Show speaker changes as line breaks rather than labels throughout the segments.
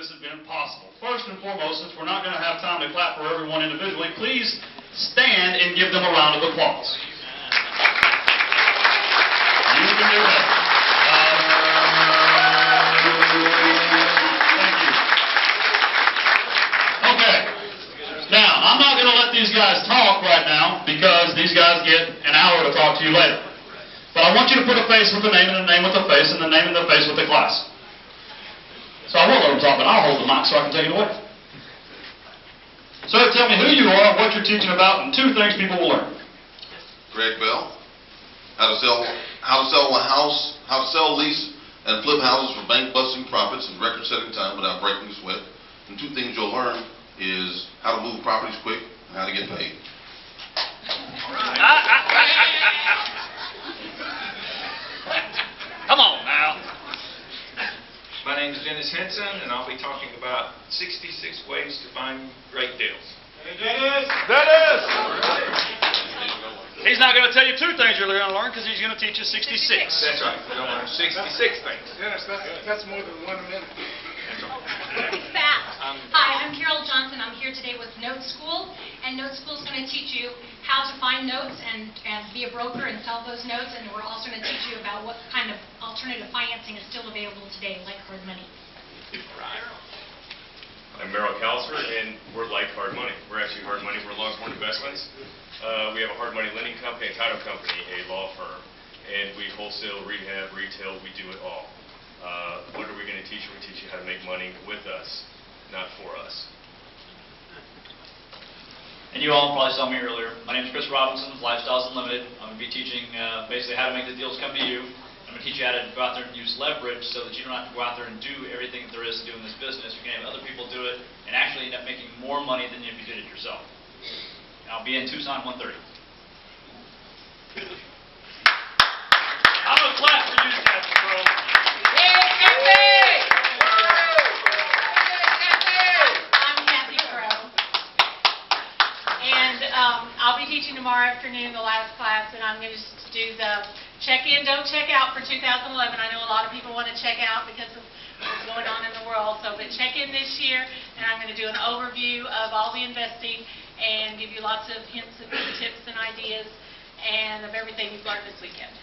this has been possible. First and foremost, since we're not going to have time to clap for everyone individually, please stand and give them a round of applause. You can do that. Thank you. Okay. Now, I'm not going to let these guys talk right now because these guys get an hour to talk to you later. But I want you to put a face with a name and a name with a face and a name and a face with a class. So I won't let them talk, but I'll hold the mic so I can take it away. Sir, tell me who you are, what you're teaching about, and 2 things people will learn.
Greg Bell, how to sell a house, how to sell, lease, and flip houses for bank-busting profits in record-setting time without breaking a sweat. And 2 things you'll learn is how to move properties quick and how to get paid.
Come on now.
My name is Dennis Henson, and I'll be talking about 66 ways to find great deals.
Hey, Dennis! He's not going to tell you 2 things you're going to learn because he's going to teach you 66.
That's right. We're going to learn 66 things.
Dennis, that's more than 1 a minute.
It's fast. Hi, I'm Carol Johnson. I'm here today with Note School, and Note School is going to teach you how to find notes and be a broker and sell those notes, and we're also going to teach you about what kind of alternative financing is still available today, like hard money.
I'm Merrill Calser, and we're like Hard Money. We're actually Hard Money. We're Longhorn Investments. We have a hard money lending company, a title company, a law firm, and we wholesale, rehab, retail. We do it all. What are we going to teach you? We teach you how to make money with us, not for us.
And you all probably saw me earlier. My name is Chris Robinson with Lifestyles Unlimited. I'm going to be teaching basically how to make the deals come to you. I'm going to teach you how to go out there and use leverage so that you don't have to go out there and do everything that there is to do in this business. You can have other people do it and actually end up making more money than if you did it yourself. And I'll be in Tucson 1:30.
I'm going to clap for you guys, bro.
I'm Kathy Crow, and I'll be teaching tomorrow afternoon, the last class, and I'm going to do the check-in, don't check out for 2011. I know a lot of people want to check out because of what's going on in the world, but check in this year, and I'm going to do an overview of all the investing and give you lots of hints and tips and ideas and of everything you've learned this weekend.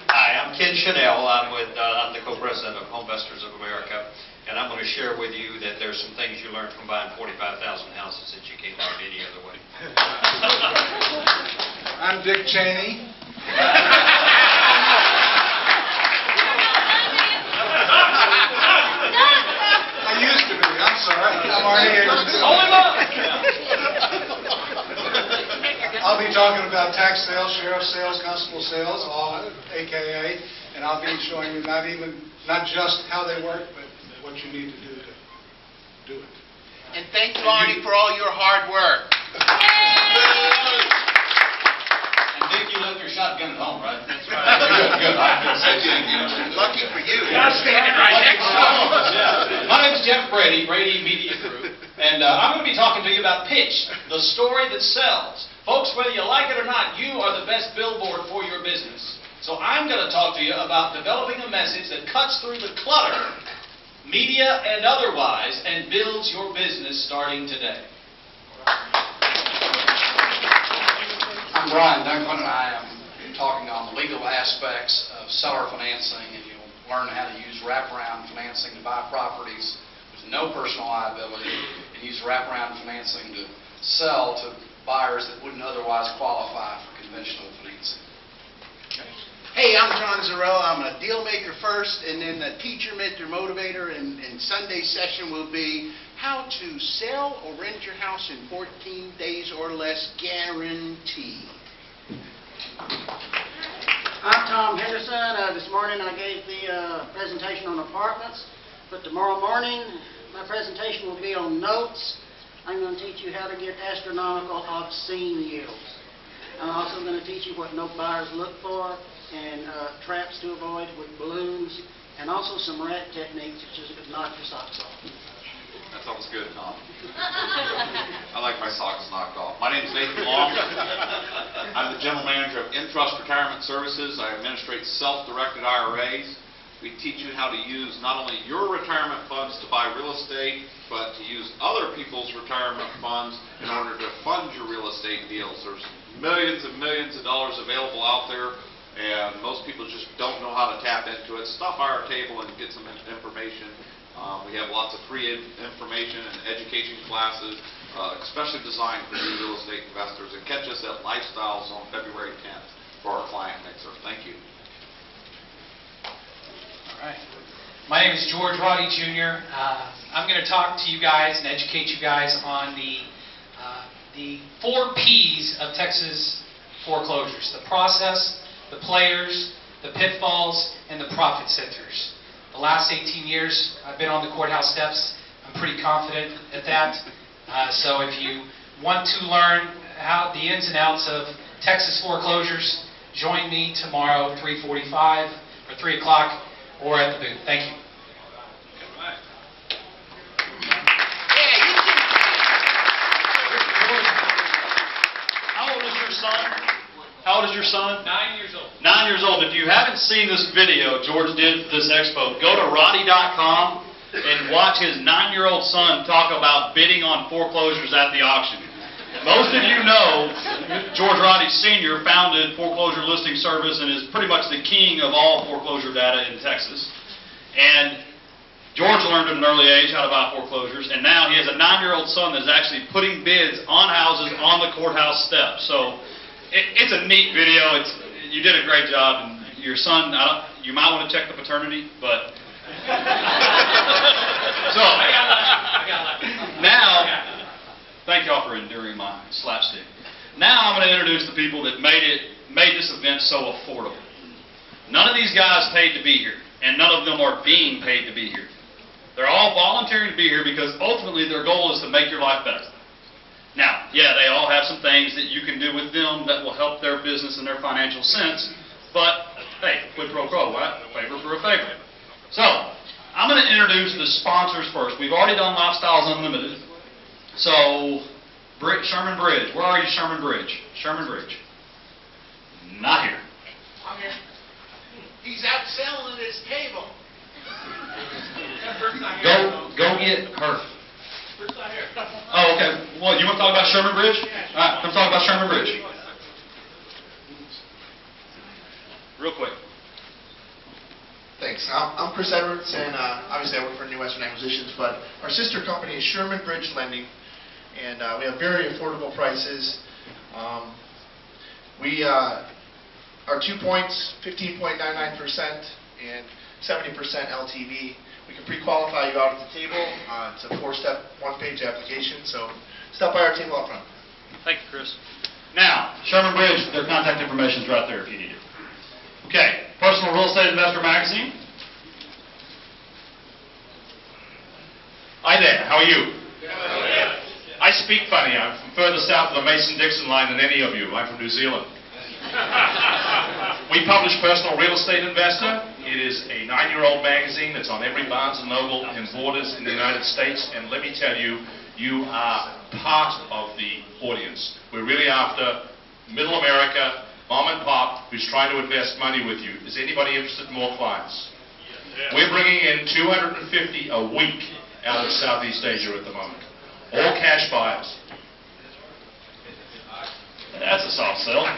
Hi, I'm Ken Chanel. I'm the co-president of Homevestors of America, and I'm going to share with you that there's some things you learn from buying 45,000 houses that you can't learn any other way.
I'm Dick Cheney. I used to be. I'm sorry. I'm already able to do it. I'll be talking about tax sales, sheriff sales, constable sales, all AKA, and I'll be showing you not just how they work, but what you need to do to do it.
And thank you, Arnie, for all your hard work.
And Dick, you left your shotgun at home, right? That's right. Good.
Lucky for you.
I'm standing right next to him. My name's Jeff Brady, Brady Media Group, and I'm going to be talking to you about Pitch, the story that sells. Folks, whether you like it or not, you are the best billboard for your business. So I'm going to talk to you about developing a message that cuts through the clutter, media and otherwise, and builds your business starting today.
I'm Brian Dunklin, and I am talking on the legal aspects of seller financing, and you'll learn how to use wraparound financing to buy properties with no personal liability, and use wraparound financing to sell to buyers that wouldn't otherwise qualify for conventional financing.
Hey, I'm John Zarella. I'm a deal maker first, and then the teacher, mentor, motivator, and Sunday session will be how to sell or rent your house in 14 days or less, guaranteed.
I'm Tom Henderson. This morning I gave the presentation on apartments, but tomorrow morning my presentation will be on notes. I'm going to teach you how to get astronomical, obscene yields. I'm also going to teach you what note buyers look for and traps to avoid with balloons, and also some rat techniques such as knock your socks off.
sounds good, Tom. I like my socks knocked off. My name is Nathan Long. I'm the General Manager of Entrust Retirement Services. I administrate self-directed IRAs. We teach you how to use not only your retirement funds to buy real estate, but to use other people's retirement funds in order to fund your real estate deals. There's millions and millions of dollars available out there, and most people just don't know how to tap into it. Stop by our table and get some information. We have lots of free information and education classes, especially designed for new real estate investors. And catch us at Lifestyles on February 10th for our client mixer. Thank you.
All right. My name is George Roddy Jr. I'm going to talk to you guys and educate you guys on the 4 Ps of Texas foreclosures: the process, the players, the pitfalls, and the profit centers. The last 18 years I've been on the courthouse steps. I'm pretty confident at that. So if you want to learn how the ins and outs of Texas foreclosures, join me tomorrow 3:45 or 3 o'clock or at the booth. Thank you.
How old is your son? How old is your son?
9 years old.
9 years old. If you haven't seen this video George did for this expo, go to Roddy.com and watch his 9-year-old son talk about bidding on foreclosures at the auction. Most of you know George Roddy Sr. founded Foreclosure Listing Service and is pretty much the king of all foreclosure data in Texas. And George learned at an early age how to buy foreclosures, and now he has a 9-year-old son that's actually putting bids on houses on the courthouse steps. So it's a neat video. You did a great job, and your son, you might want to check the paternity, but... So, now, thank y'all for enduring my slapstick. Now I'm going to introduce the people that made this event so affordable. None of these guys paid to be here, and none of them are being paid to be here. They're all volunteering to be here because ultimately their goal is to make your life better. Now, yeah, they all have some things that you can do with them that will help their business and their financial sense, but hey, quid pro quo, right? Favor for a favor. So, I'm going to introduce the sponsors first. We've already done Lifestyles Unlimited. So, Sherman Bridge. Where are you, Sherman Bridge? Sherman Bridge. Not here.
I'm here. He's out selling at his table.
Go get her. Oh, okay. Well, you want to talk about Sherman Bridge? All right, come talk about Sherman Bridge. Real quick.
Thanks. I'm Chris Edwards, and obviously I work for New Western Acquisitions, but our sister company is Sherman Bridge Lending, and we have very affordable prices. Our 2 points, 15.99% and 70% LTV. We can pre-qualify you out at the table. It's a 4-step, 1-page application, so stop by our table up front.
Thank you, Chris. Now, Sherman Bridge, their contact information is right there if you need it. Okay, Personal Real Estate Investor Magazine. Hi there, how are you?
I speak funny. I'm from further south of the Mason-Dixon line than any of you. I'm from New Zealand. We publish Personal Real Estate Investor. It is a 9-year-old magazine that's on every Barnes & Noble and Borders in the United States. And let me tell you, you are part of the audience. We're really after middle America, mom and pop, who's trying to invest money with you. Is anybody interested in more clients? We're bringing in 250 a week out of Southeast Asia at the moment. All cash buyers.
That's a soft sell.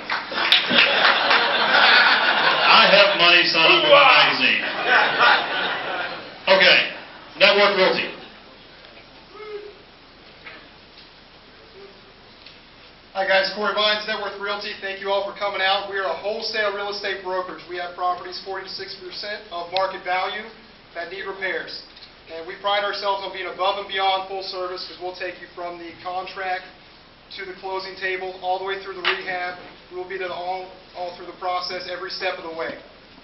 I have money signed up for my magazine. Okay, Network Realty.
Hi guys, Corey Vines, Network Realty. Thank you all for coming out. We are a wholesale real estate brokerage. We have properties 40 to 60% of market value that need repairs. And we pride ourselves on being above and beyond full service because we'll take you from the contract to the closing table, all the way through the rehab. We will be there all through the process, every step of the way.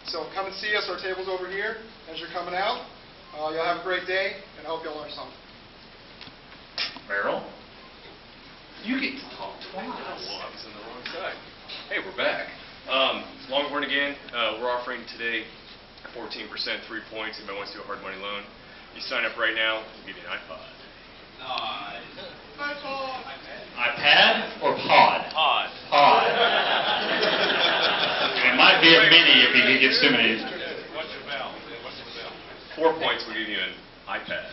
So come and see us. Our table's over here as you're coming out. You'll have a great day, and I hope you'll learn something.
Merrill? You get to talk twice.
Well, I was on the wrong side. Hey, we're back. Longhorn again. We're offering today 14% 3 points. Anybody wants to do a hard money loan? You sign up right now, we'll give you an iPod.
iPad or pod?
Pod.
Pod. It might be a mini if he gets too many.
What's your bell? 4 points will give you an iPad.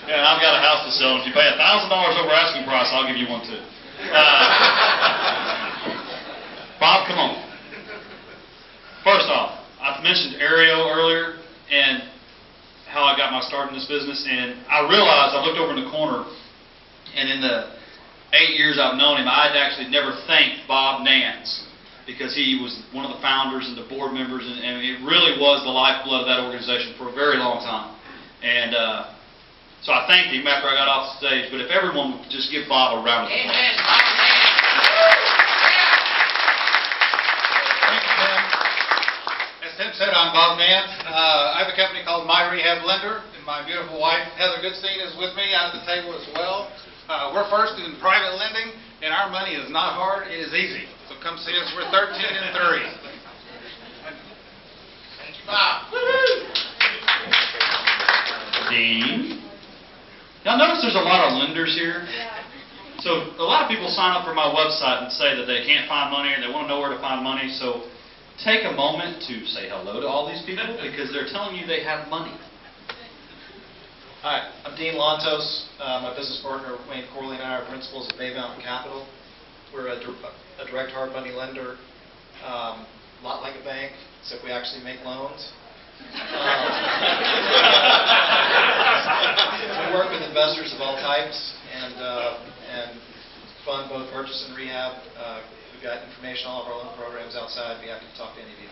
Yeah, and I've got a house to sell. If you pay $1,000 over asking price, I'll give you one too. Bob, come on. First off, I mentioned Aereo earlier and how I got my start in this business, and I realized, I looked over in the corner, and in the 8 years I've known him, I'd actually never thanked Bob Nance, because he was one of the founders and the board members, and it really was the lifeblood of that organization for a very long time. And so I thanked him after I got off the stage, but if everyone would just give Bob a round of applause.
Amen. Bob Nance.
Thank you, Tim. As Tim said, I'm Bob Nance. I have a company called My Rehab Lender, and my beautiful wife, Heather Goodstein, is with me out at the table as well. We're first in private lending, and our money is not hard, it is easy. So come see us, we're 13 and 3.
Thank you, Bob.
Dean. Now notice there's a lot of lenders here. So a lot of people sign up for my website and say that they can't find money or they want to know where to find money. So take a moment to say hello to all these people because they're telling you they have money.
Hi, I'm Dean Lantos. My business partner, Wayne Corley, and I are principals at Bay Mountain Capital. We're a direct hard money lender, a lot like a bank, except we actually make loans. We work with investors of all types and fund both purchase and rehab. We've got information on all of our loan programs outside. Be happy to talk to any of you.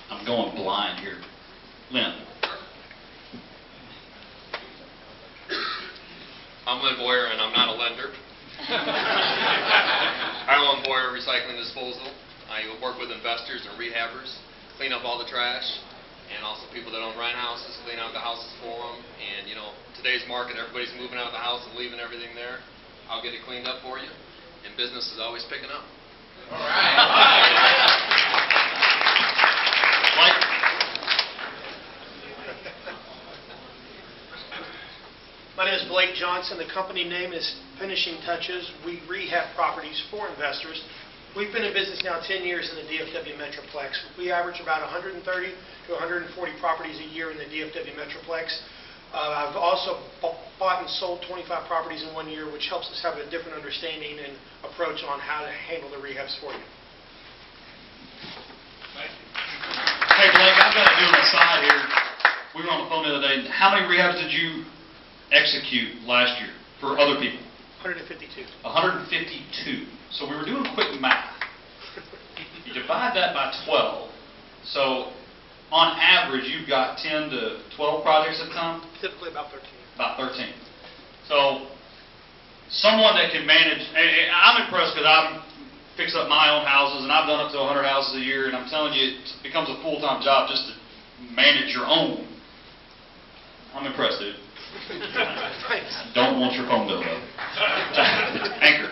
I'm going blind here. Lynn.
I'm Lynn Boyer, and I'm not a lender. I own Boyer Recycling Disposal. I work with investors and rehabbers, clean up all the trash, and also people that own rent houses, clean out the houses for them. And, you know, today's market, everybody's moving out of the house and leaving everything there. I'll get it cleaned up for you, and business is always picking up.
All right.
My name is Blake Johnson. The company name is Finishing Touches. We rehab properties for investors. We've been in business now 10 years in the DFW Metroplex. We average about 130 to 140 properties a year in the DFW Metroplex. I've also bought and sold 25 properties in 1 year, which helps us have a different understanding and approach on how to handle the rehabs for you.
Hey Blake, I've got to do an aside here. We were on the phone the other day. How many rehabs did you execute last year for other people?
152.
152. So we were doing quick math. You divide that by 12. So on average, you've got 10 to 12 projects at a time?
Typically about 13.
About 13. So someone that can manage, and I'm impressed because I fix up my own houses, and I've done up to 100 houses a year, and I'm telling you, it becomes a full-time job just to manage your own. I'm impressed, dude. Don't want your phone bill, though. Anchor.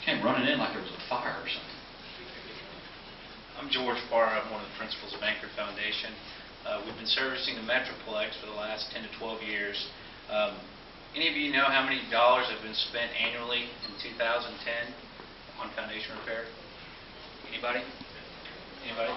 Came running in like there was a fire or something.
I'm George Barr. I'm one of the principals of Anchor Foundation. We've been servicing the Metroplex for the last 10 to 12 years. Any of you know how many dollars have been spent annually in 2010 on foundation repair? Anybody? Anybody?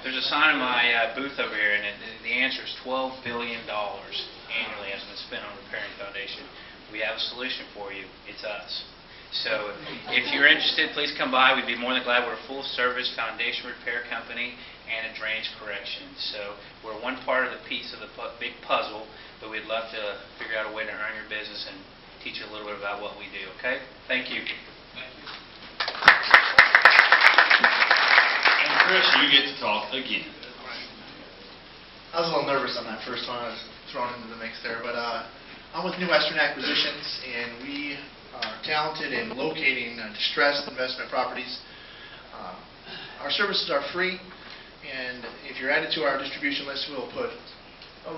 There's a sign in my booth over here, and the answer is $12 billion annually has been spent on repairing foundation. We have a solution for you. It's us. So if you're interested, please come by. We'd be more than glad. We're a full-service foundation repair company and a drainage correction. So we're one part of the piece of the big puzzle, but we'd love to figure out a way to earn your business and teach you a little bit about what we do, okay? Thank you.
And Chris, you get to talk again.
I was a little nervous on that first one. I was thrown into the mix there, but I'm with New Western Acquisitions, and we are talented in locating distressed investment properties. Our services are free, and if you're added to our distribution list, we'll put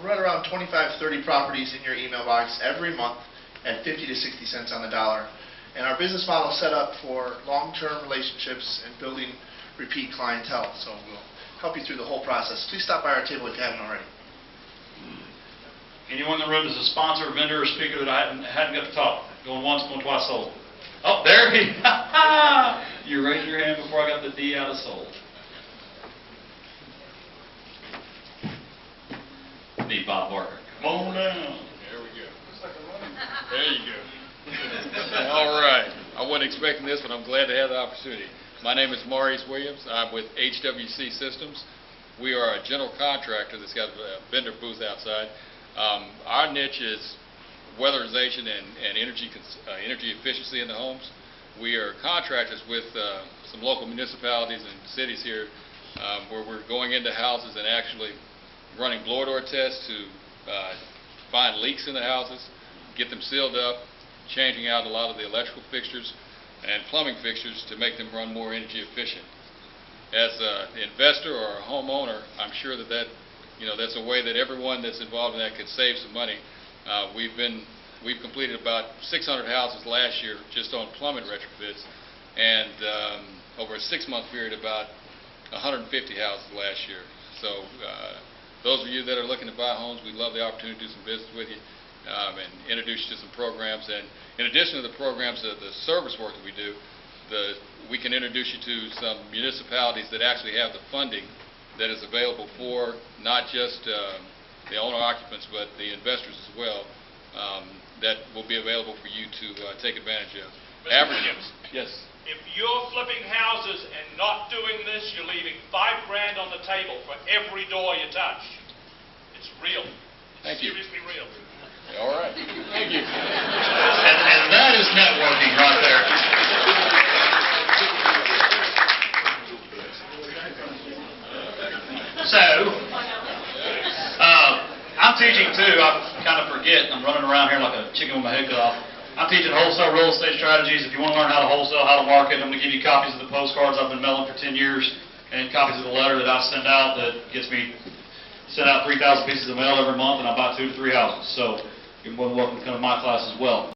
right around 25 to 30 properties in your email box every month at 50 to 60 cents on the dollar. And our business model is set up for long-term relationships and building repeat clientele. So we'll help you through the whole process. Please stop by our table if you haven't already.
Anyone in the room is a sponsor, vendor, or speaker that I hadn't got to talk? Going once, going twice, sold. Oh, there he, you raised your hand before I got the D out of sold. Need Bob Barker. Come on down.
There we go. There you go. All right. I wasn't expecting this, but I'm glad to have the opportunity. My name is Maurice Williams. I'm with HWC Systems. We are a general contractor that's got a vendor booth outside. Our niche is weatherization and energy efficiency in the homes. We are contractors with some local municipalities and cities here where we're going into houses and actually running blower door tests to find leaks in the houses, get them sealed up, changing out a lot of the electrical fixtures and plumbing fixtures to make them run more energy efficient. As an investor or a homeowner, I'm sure that that's a way that everyone that's involved in that could save some money. We've completed about 600 houses last year just on plumbing retrofits, and over a 6-month period, about 150 houses last year. So those of you that are looking to buy homes, we'd love the opportunity to do some business with you and introduce you to some programs. And in addition to the programs, the service work that we do, we can introduce you to some municipalities that actually have the funding that is available for not just the owner-occupants, but the investors as well, that will be available for you to take advantage of.
Mr. Williams,
Yes.
if you're flipping houses and not doing this, you're leaving $5 grand on the table for every door you touch. It's real.
Thank you.
Seriously real.
All right. Thank you. And that is networking right there. So, I'm teaching too. I kind of forget. I'm running around here like a chicken with my head cut off. I'm teaching wholesale real estate strategies. If you want to learn how to wholesale, how to market, I'm going to give you copies of the postcards I've been mailing for 10 years and copies of the letter that I send out that gets me send out 3,000 pieces of mail every month, and I buy 2 to 3 houses. So you're more than welcome to come to my class as well.